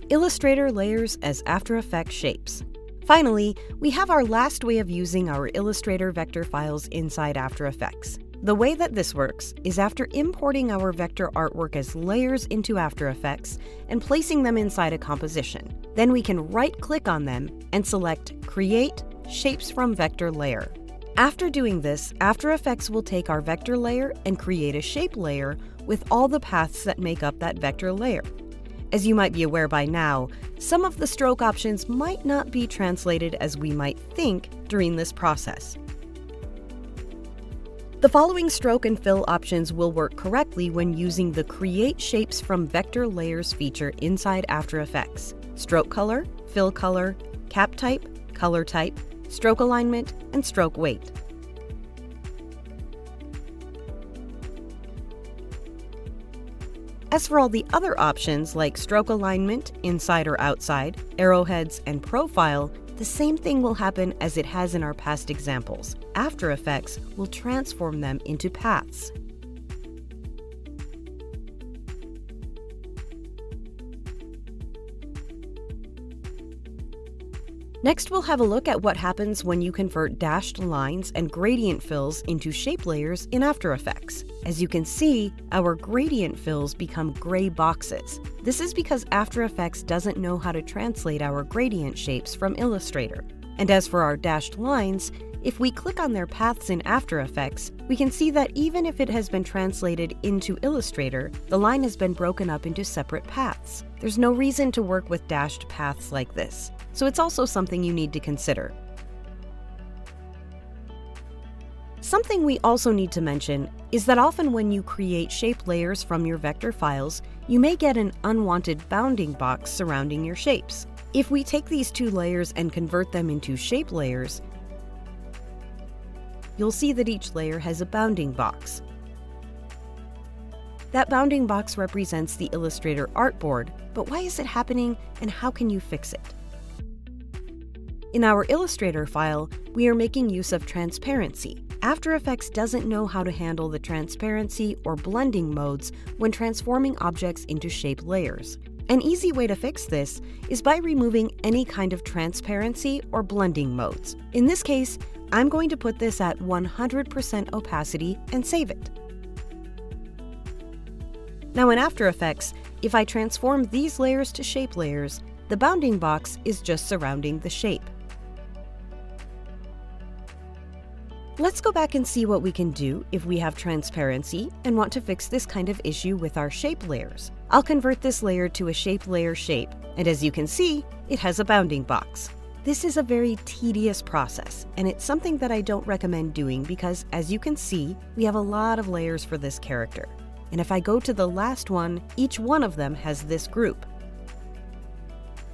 Illustrator layers as After Effects shapes. Finally, we have our last way of using our Illustrator vector files inside After Effects. The way that this works is after importing our vector artwork as layers into After Effects and placing them inside a composition. Then we can right-click on them and select Create Shapes from Vector Layer. After doing this, After Effects will take our vector layer and create a shape layer with all the paths that make up that vector layer. As you might be aware by now, some of the stroke options might not be translated as we might think during this process. The following stroke and fill options will work correctly when using the Create Shapes from Vector Layers feature inside After Effects: stroke color, fill color, cap type, color type, stroke alignment, and stroke weight. As for all the other options like stroke alignment, inside or outside, arrowheads, and profile, the same thing will happen as it has in our past examples. After Effects will transform them into paths. Next, we'll have a look at what happens when you convert dashed lines and gradient fills into shape layers in After Effects. As you can see, our gradient fills become gray boxes. This is because After Effects doesn't know how to translate our gradient shapes from Illustrator. And as for our dashed lines, if we click on their paths in After Effects, we can see that even if it has been translated into Illustrator, the line has been broken up into separate paths. There's no reason to work with dashed paths like this, so it's also something you need to consider. Something we also need to mention is that often when you create shape layers from your vector files, you may get an unwanted bounding box surrounding your shapes. If we take these two layers and convert them into shape layers, you'll see that each layer has a bounding box. That bounding box represents the Illustrator artboard, but why is it happening and how can you fix it? In our Illustrator file, we are making use of transparency. After Effects doesn't know how to handle the transparency or blending modes when transforming objects into shape layers. An easy way to fix this is by removing any kind of transparency or blending modes. In this case, I'm going to put this at 100% opacity and save it. Now in After Effects, if I transform these layers to shape layers, the bounding box is just surrounding the shape. Let's go back and see what we can do if we have transparency and want to fix this kind of issue with our shape layers. I'll convert this layer to a shape layer shape, and as you can see, it has a bounding box. This is a very tedious process, and it's something that I don't recommend doing because, as you can see, we have a lot of layers for this character. And if I go to the last one, each one of them has this group.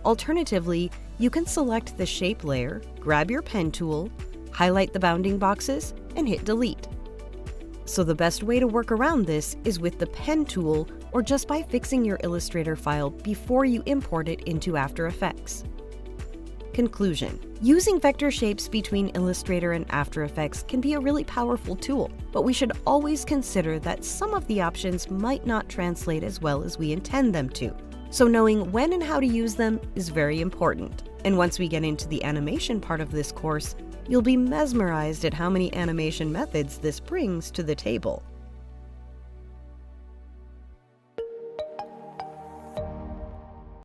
Alternatively, you can select the shape layer, grab your pen tool, highlight the bounding boxes, and hit delete. So the best way to work around this is with the pen tool or just by fixing your Illustrator file before you import it into After Effects. Conclusion: using vector shapes between Illustrator and After Effects can be a really powerful tool, but we should always consider that some of the options might not translate as well as we intend them to. So knowing when and how to use them is very important. And once we get into the animation part of this course, you'll be mesmerized at how many animation methods this brings to the table.